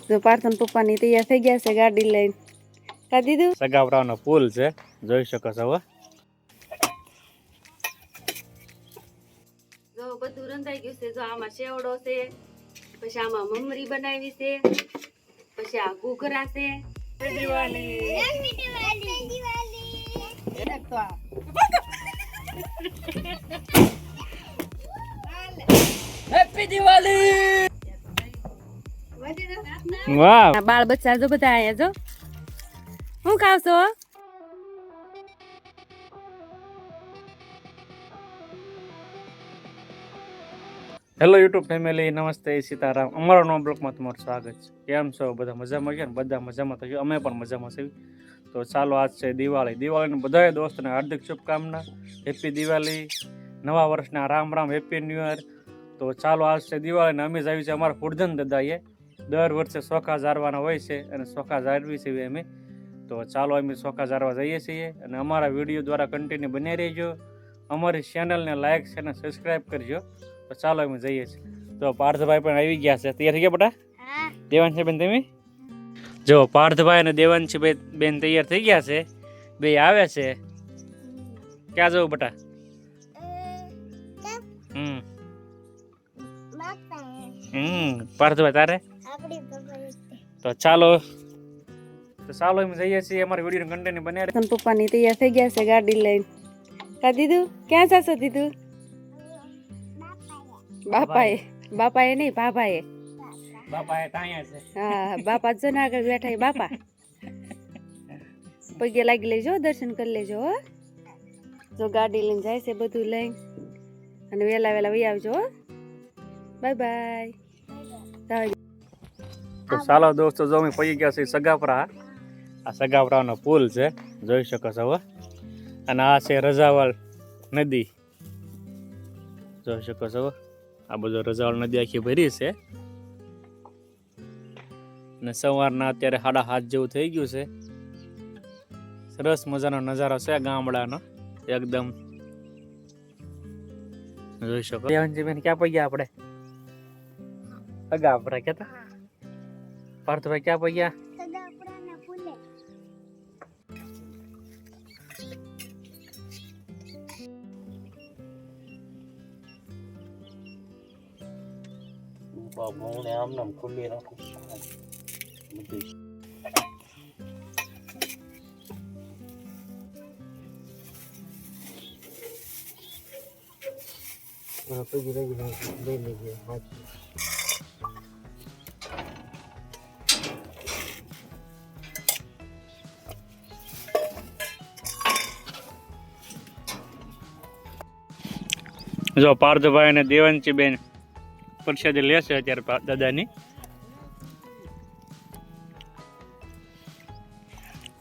જો પાર્થન પપ્પાની તૈયાર થઈ ગયા છે ગાડી લઈને. કા દીધું સગાવરાનો પુલ છે, જોઈ શકો છો. હવે જો બધું રંધાઈ ગયું છે. જો આમાં સેવડો છે, પછી આમાં મમરી બનાવી છે, પછી આ ઘૂઘરા છે. વાહ, બાળ બચ્ચા જો બધા આયા જો. હું ખાવ છો? હેલો યુટ્યુબ ફેમિલી, નમસ્તે, સીતારામ. અમારો નવા બ્લોગમાં તમારું સ્વાગત છે. કેમ છો બધા? મજામાં ગયા ને? બધા મજામાં થયું, અમે પણ મજામાં છીએ. તો ચાલો, આજ છે દિવાળી. દિવાળીને બધા દોસ્તોને હાર્દિક શુભકામના. હેપી દિવાળી, નવા વર્ષના Ram Ram, happy new year. તો ચાલો, આજ છે દિવાળીને અમે જ આવી છે અમારા ફૂડજન દાદાએ. દર વર્ષે સોખા ઝારવાના હોય છે અને સોખા ઝારવી છીએ અમે. તો ચાલો, અમે સોખા ઝારવા જઈએ છીએ અને અમારા વિડીયો દ્વારા કન્ટિન્યુ બની રહેજો. અમારી ચેનલને લાઈક છે અને સબસ્ક્રાઈબ કરજો. તો ચાલો, અમે જઈએ છીએ. તો પાર્થભાઈ પણ આવી ગયા છે. તૈયાર થઈ ગયા બેટા? દેવાંશી બેન તમે જો, પાર્થભાઈ અને દેવાંશી બેન તૈયાર થઈ ગયા છે. બે આવે છે. ક્યાં જવું બેટા? પાર્થભાઈ તારે? તો ચાલો અમે જઈએ છીએ. અમારી વિડીયો કન્ટેન્ટ બન્યા રહે. પપ્પાની તૈયાર થઈ ગયા છે ગાડી લઈને. કા દીધું ક્યાં જશો દીધું? બાપાએ નહીં, બાપાએ તાયા છે. હા, બાપા જો ને આગળ બેઠા એ બાપા. પગે લાગી લેજો, દર્શન કરી લેજો. હો, જો ગાડી લઈને જાય છે બધું લઈને. અને વેલા વહી આવજો. Bye bye. તો ચાલો દોસ્તો, જો અમે પહોંચી ગયા છીએ સગાપરા. આ સગાપરાનો પુલ છે, જોઈ શકો છો. હવે અને આ છે રજાવાળ નદી, જોઈ શકો છો. આ બધો રજાવાળ નદી આખી ભરી છે. અને સવારના અત્યારે 7:30 જેવું થઈ ગયું છે. સરસ મજાનો નજારો છે ગામડાનો એકદમ, જોઈ શકો. બેન ક્યાં પગ્યા આપણે? સગાપરા કેતા પાર્થભાઈ ક્યાં પગ્યા? આમ નામ ખુલ્લી રાખું. જો પાર્થભાઈ અને દેવાંશી બેન પ્રસાદી લેશે અત્યારે દાદાની.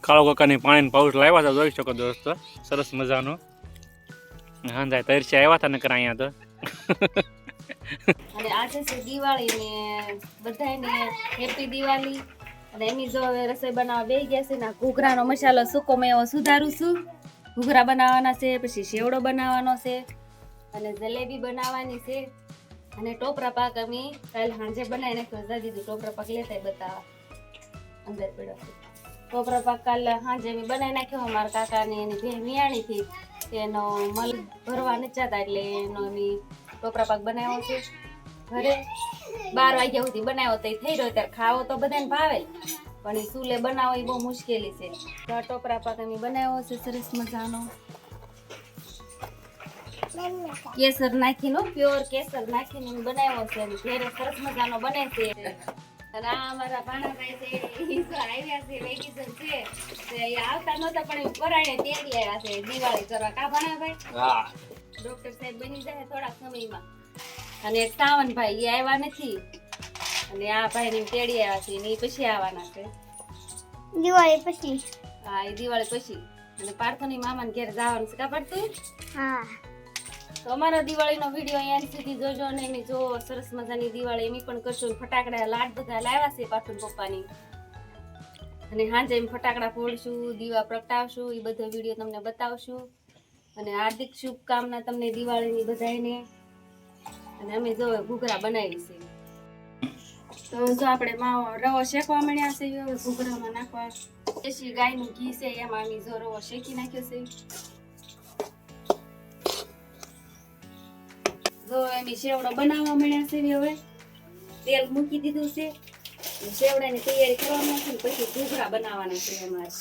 કાળો કાકાની પાણીની પાઉચ લાવ્યા હતા, જોઈ શકો દોસ્તો. સરસ મજાનું. હા, તરસી આવ્યા હતા નકર અહીંયા તો. અને આજે છે દિવાળી ને બધાને હેપી દિવાળી. અને એની જો હવે રસોઈ બનાવવા બેસી ગયા છે ને. ઘૂઘરાનો મસાલો સૂકો મેં એવો સુધારું છું. ઘૂઘરા બનાવવાના છે, પછી સેવડો બનાવવાનો છે, અને જલેબી બનાવવાની છે. અને ટોપરા પાક અમે કાલે સાંજે બનાવી નાખ્યો. દીધું ટોપરા પાક લેતા બતાવવા અંદર પડ્યો. ટોપરા પાક કાલે સાંજે અમે બનાવી નાખ્યો. અમારા કાકાને એની બે મિયાણી થી એનો મલ ભરવા નથી જતા, એટલે એનો અમે ટોપરા પાક બનાવ્યો છે ઘરે. 12 વાગ્યા સુધી બનાવ્યો તો થઈ રહ્યો. ત્યારે ખાવો તો બધાને ભાવે, પણ એ ચૂલે બનાવો એ બહુ મુશ્કેલી છે. તો ટોપરા પાક અમે બનાવ્યો છે સરસ મજાનો. કેસર નાખીને, પ્યોર કેસર નાખીને બનાવ્યો છે. ઘરે સરસ મજાનો બને છે. અને આ અમારા ભાણાભાઈ છે, આવ્યા છે વેકેશન છે. આવતા નહોતા પણ પરાણે તેડી આવ્યા છે દિવાળી કરવા. કા ભાણાભાઈ? ડોક્ટર સાહેબ બની જાય થોડાક સમયમાં. અને એક સાવનભાઈ એ આવ્યા નથી. અને આ ભાઈ ને તેડી આવ્યા છે ને એ પછી આવવાના છે દિવાળી પછી. હા, એ દિવાળી પછી. અને પાર્થોની મામાને ઘેર જવાનું છે. કા પડતું? હા. તો અમારો દિવાળીનો વિડીયો અહીંયા સુધી જોજો. અને એની જો સરસ મજાની દિવાળી એમ પણ કરશું. ફટાકડા લાડ બધા લાવ્યા છે પાર્થન પપ્પાની. અને સાંજે એમ ફટાકડા ફોડશું, દીવા પ્રગટાવશું, એ બધો વિડીયો તમને બતાવશું. અને હાર્દિક શુભકામના તમને દિવાળીની બધાને. અને અમે જો ઘૂઘરા બનાવી છે. તો જો આપણે માવો રવો શેકવા મળ્યા છે હવે ઘૂઘરામાં નાખવા દેશી ગાયનું ઘી છે એમાં અમે જો રવો શેકી નાખ્યો છે જો અમે શેવડો બનાવવા મળ્યા છે હવે તેલ મૂકી દીધું છે શેવડાની તૈયારી કરવાની છે પછી ઘૂઘરા બનાવવાના છે અમારે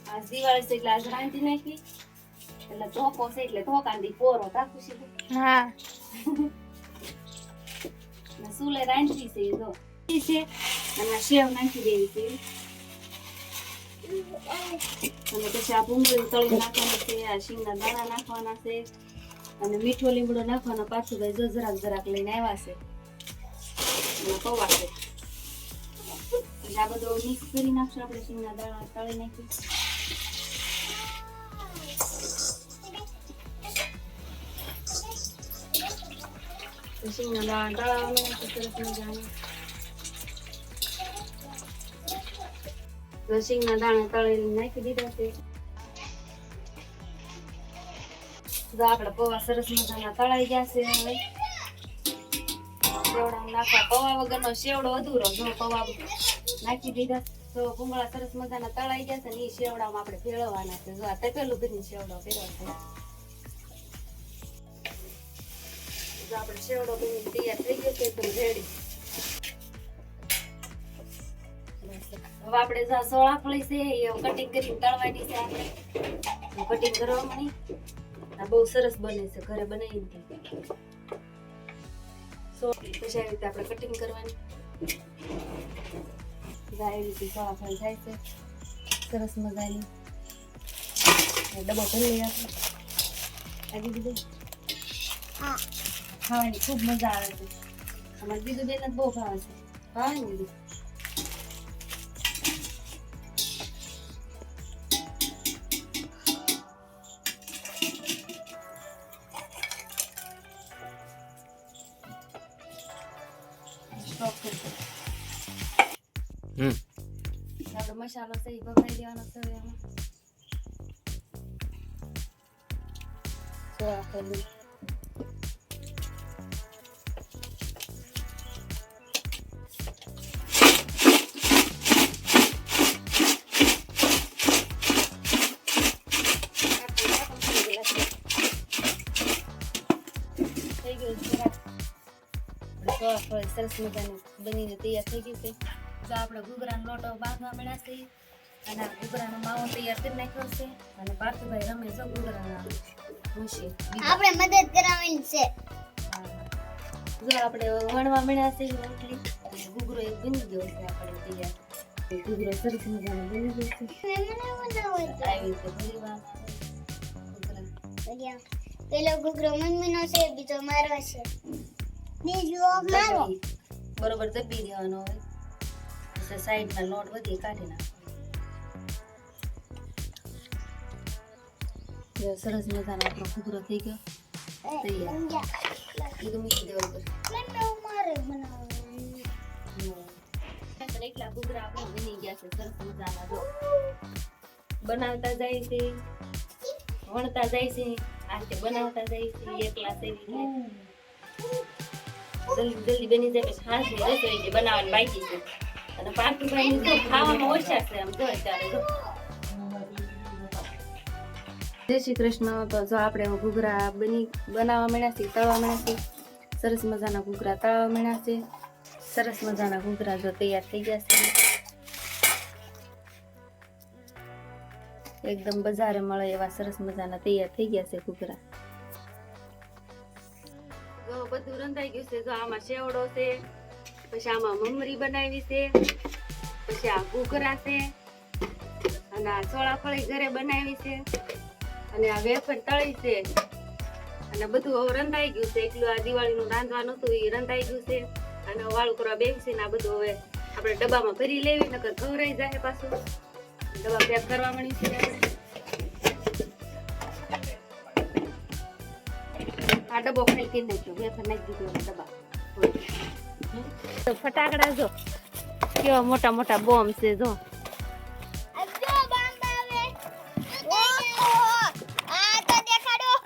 આ દિવાળી છે એટલે આજ રાંધી નાખી એટલે ધોકો છે એટલે ધોકાંદી પોરો કાકું છે હા ને સુલે રાંધી છે જો છે અને સેવ નાખી દેવી છે અને પછી આ ભૂંગળી તળી નાખવાના છે આ શીંગના દાણા નાખવાના છે અને મીઠો લીમડો નાખવાનો પાછું ભાઈ જો જરાક લઈને આવ્યા છે અને પૌવા છે એટલે આ બધું મિક્સ કરી નાખશું આપણે શીંગના દાણા તળી નાખી શીંગના દાણા તળાવવાના છે સરસ મજાના શીંગના દાણા તળીને નાખી દીધા છે તો આપણા પૌવા સરસ મજાના તળાઈ ગયા છે હવે સેવડા નાખવા પૌવા વગરનો શેવડો અધૂરો જો પૌવા નાખી દીધા તો ભૂંગળા સરસ મજાના તળાઈ ગયા છે ને એ શેવડામાં આપણે ભેળવવાના છે જો આ તપેલું ભરીને શેવડો ભેળવો છે જો આપણે શેવડો ભરીને તૈયાર થઈ ગયો છે એકદમ રેડી હવે આપણે જો સોળાફળી છે એ કટિંગ કરીને તળવાની છે આપણે કટિંગ કરવાની આ બહુ સરસ બને છે ઘરે બનાવીને પછી આવી રીતે આપણે કટિંગ કરવાની એવી રીતે સોળાફળી થાય છે સરસ મજાની ડબ્બો ભરી લઈએ આપણે આવી દીધું ખાવાની ખૂબ મજા આવે છે અમારે બીજું બેન બહુ ભાવે છે ભાવે ને દીધું આપણો મસાલો છે એ ભભરાઈ દેવાનો છે એમાં સોળાફળી સરસ મજાનું બનીને તૈયાર થઈ ગયું છે તો આપણે ઘૂઘરાનો લોટો બાંધવા મળ્યા છે અને આ ઘૂઘરાનો માવો તૈયાર કરી નાખ્યો છે અને પાર્થભાઈ રમે છે ઘૂઘરાના ખુશી આપણે મદદ કરાવવાની છે જો આપણે વણવા મળ્યા છે રોટલી અને ઘૂઘરો એક બની ગયો છે આપણે તૈયાર ઘૂઘરો સરસ મજાનો બની ગયો છે આવી રીતે ઘણી વાર ઘૂઘરા પેલો ઘૂઘરો મમ્મીનો છે બીજો મારો છે બીજો મારો બરોબર દબી દેવાનો હોય પછી સાઈડના લોટ બધી કાઢી નાખો સરસ મજાનો આપણો ઘૂઘરો થઈ ગયો તૈયાર એ તો મૂકી દેવો એટલા ઘૂઘરા આપણે બની ગયા છે સરસ મજાના જો બનાવતા જાય છે વણતા જાય છે આ રીતે બનાવતા જાય છે એકલા સેવી જલ્દી બની જાય પછી હાંસની રસોઈ જે બનાવવાની બાકી છે અને પાર્થભાઈ જો ખાવામાં ઓછા છે આમ જો અત્યારે જો જય શ્રી કૃષ્ણ તો જો આપણે ઘૂઘરા બનાવવા મળ્યા છે તળવા મળ્યા છે સરસ મજાના ઘૂઘરા તળવા મળ્યા છે સરસ મજાના ઘૂઘરા જો તૈયાર થઈ ગયા છે એકદમ બજારે મળે એવા સરસ મજાના તૈયાર થઈ ગયા છે ઘૂઘરા જો બધું રંધાઈ ગયું છે જો આમાં શેવડો છે પછી આમાં મમરી બનાવી છે પછી આ ઘૂઘરા છે અને આ ચોળાફળી ઘરે બનાવી છે અને આ વેફર તળી છે અને બધું હવે રંધાઈ ગયું છે એટલું આ દિવાળીનું રાંધવાનું હતું એ રંધાઈ ગયું છે અને વાળું કરવા બેસી છે ને આ બધું હવે આપણે ડબ્બામાં ભરી લેવી નકર ઘવરાઈ જાય પાછું ડબ્બા પેક કરવા મળી છે આ ડબ્બો ખાલી કરી નાખ્યો વેફર નાખી દીધું ડબ્બા તો ફટાકડા જો કેવા મોટા મોટા બોમ્બ છે જો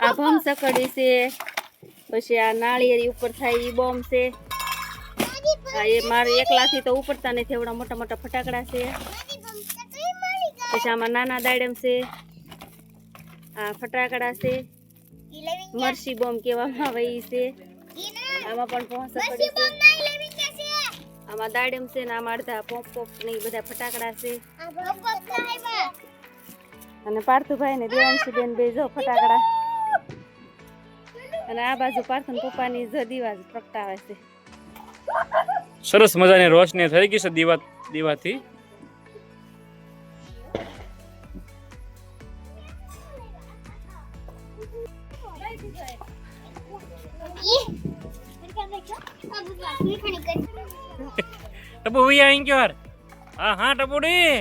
આ ભમસકડી છે પછી આ નાળિયેરી ઉપર થાય ઈ બોમ્બ છે હા એ મારે એકલાથી તો ઉપડતા નથી, એવડા મોટા મોટા ફટાકડા છે. પછી આમાં નાના દાડમ છે, આ ફટાકડા છે, મરસી બોમ્બ કહેવામાં આવે ઈ છે. આમાં પણ પહોંચ પડી છે. આમાં દાડમ છે ને આમાં અડધા પોપ પોપ ને ઈ બધા ફટાકડા છે. અને પાર્થુભાઈ ને દેવાંશી બેન બે જો ફટાકડા, અને આ બાજુ પાર્થન પપ્પાની જો દીવા પ્રગટાવે છે. સરસ મજાની રોશની થઈ ગઈ છે દીવાથી. ટપુ ભૈયા અહીં ક્યો યાર? હા હા ટપુડી.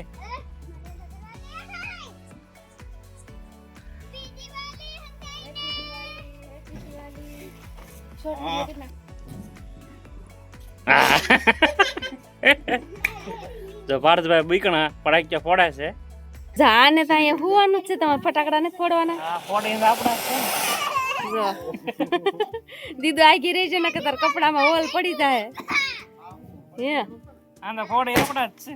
જો પાર્થભાઈ બીકણા પડાક્યા ફોડે છે. જાને તો અહીંયા હોવાનું જ છે, તમારે ફટાકડા નથી ફોડવાના. આ ફોડીને આપડા જો દીદુ આગી રહી છે ને કે તાર કપડામાં હોલ પડી જાય. હે આને ફોડે આપડા જ છે.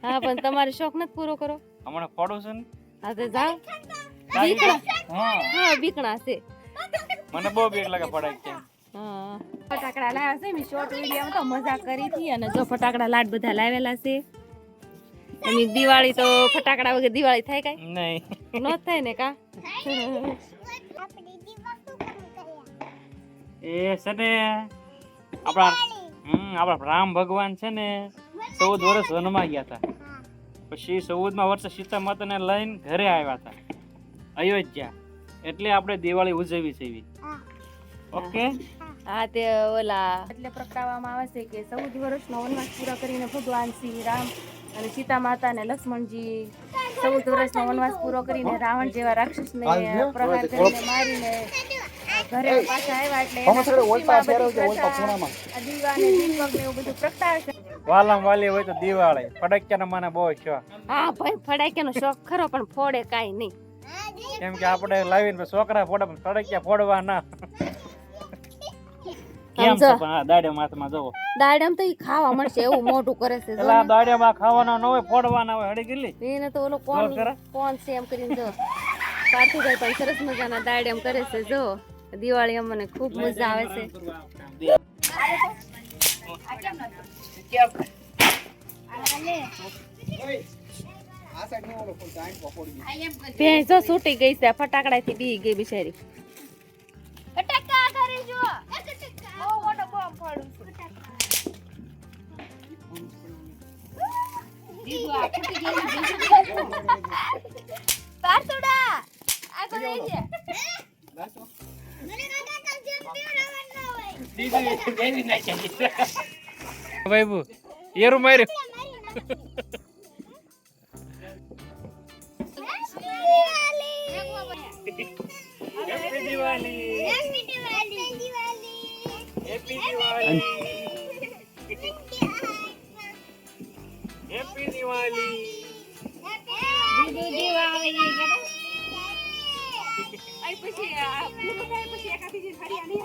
હા પણ તમારે શોખ નથી પૂરો કરો. હમણાં ફોડું છે ને. હા તો જાઓ. બીકણા હા બીકણા છે. મને બહુ બીક લાગે પડાક્યા. હા ફટાકડા લાવ્યા છે. મેં શોર્ટ વિડીયોમાં તો મજા કરી હતી. અને જો ફટાકડા લાડ બધા લાવેલા છે. એની દિવાળી તો ફટાકડા વગર દિવાળી થાય કાઈ નહીં, ન થાય ને કા. એ છે ને આપણા રામ ભગવાન છે ને 14 વર્ષ વનમાં ગયા હતા. પછી 14મા વર્ષે સીતા માતાને લઈને ઘરે આવ્યા હતા અયોધ્યા. એટલે આપણે દિવાળી ઉજવી છે. ઓકે હા તે ઓલા એટલે પ્રગટાવવામાં આવે છે કે 14 વર્ષનો વનવાસ પૂરા કરીને ભગવાન શ્રી રામ અને સીતા માતા અને લક્ષ્મણજી 14 વર્ષનો વનવાસ પૂરો કરીને રાવણ જેવા રાક્ષસને પ્રહાર કરીને મારીને ઘરે પાછા આવ્યા. એટલે દીવા ને દીપક ને એવું બધું પ્રગટાવે છે. વાલામ વાલી હોય તો દિવાળી ફટાકિયાનો મને બહુ શોખ. હા ભાઈ ફટાકિયાનો શોખ ખરો પણ ફોડે કાઈ નહીં. કેમ કે આપણે લાવીને છોકરા ફોડે પણ ફટાકિયા ફોડવા ના. કેમ છે પણ આ દાડમ હાથમાં જોવો. દાડમ તો ઈ ખાવા મળશે એવું મોઢું કરે છે. એટલે આ દાડમ આ ખાવાના ન હોય, ફોડવાના હોય. હડી ગયેલી એને તો ઓલો કોણ છે એમ કરીને જો પાર્થુભાઈ પણ સરસ મજાના દાડમ કરે છે. જો દિવાળી અમને ખૂબ મજા આવે છે. ભેંસ જો છૂટી ગઈ છે, ફટાકડાથી બી ગઈ બિચારી. ફટાકા ઘરે જો બહુ મોટો બોમ્બ ફોડું છું. દીદુ આ ફૂટી ગઈ ને પાર્થુડા આ કોને છે? મને કાકા જેમ પીવડાવવાનો હોય. દીદી બેવી નાખી. બાબુ એરું માર્યું. Happy Diwali. Happy Diwali. Happy Diwali. Happy Diwali. દીદુ દિવાળી કરે. આઈ પછી આ પૂરું થાય પછી એકા બીજી હરિયાળી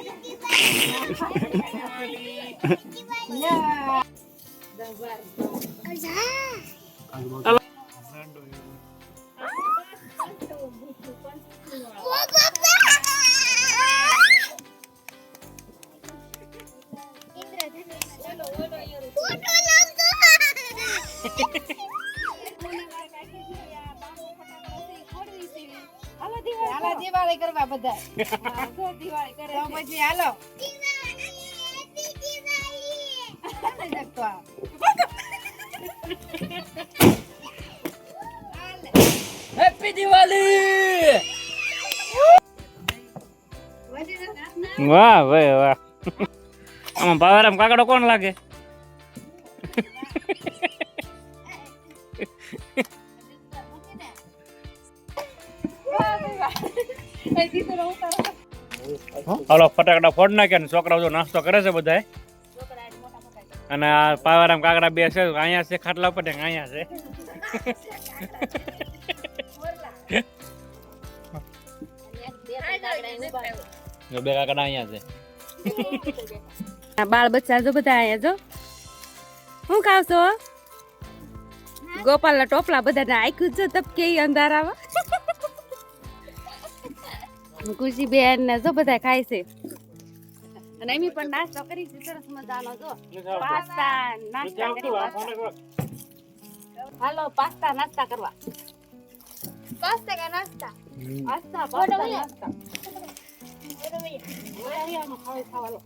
દિવાળી કરવા બધા. દિવાળી કરે તો પછી હાલો હેપી દિવાળી. વાહ ભાઈ વાહ. આમાં પાવરામ કાકડો કોણ લાગે? હાલો ફટાકડા ફોડ નાખ્યા ને છોકરાઓ જો નાસ્તો કરે છે બધા. અને આ પાવરામ કાકડા બે છે, અહીંયા છે ખાટલા પર, અહીંયા છે. બે કાકડા અહીંયા છે. બાળ બચ્ચા જો બધા અહીંયા જો શું ખાવ છો ગોપાલના ટોપલા બધાને આખ્યું છે તબ કે અંધારામાં ખુશી બેન ને જો બધા ખાય છે અને એમી પણ નાસ્તો કરી છે સરસ મજાનો જો પાસ્તા નાસ્તા કરી હાલો પાસ્તા નાસ્તા કરવા પાસ્તા કા નાસ્તા પાસ્તા નાસ્તા ખાવા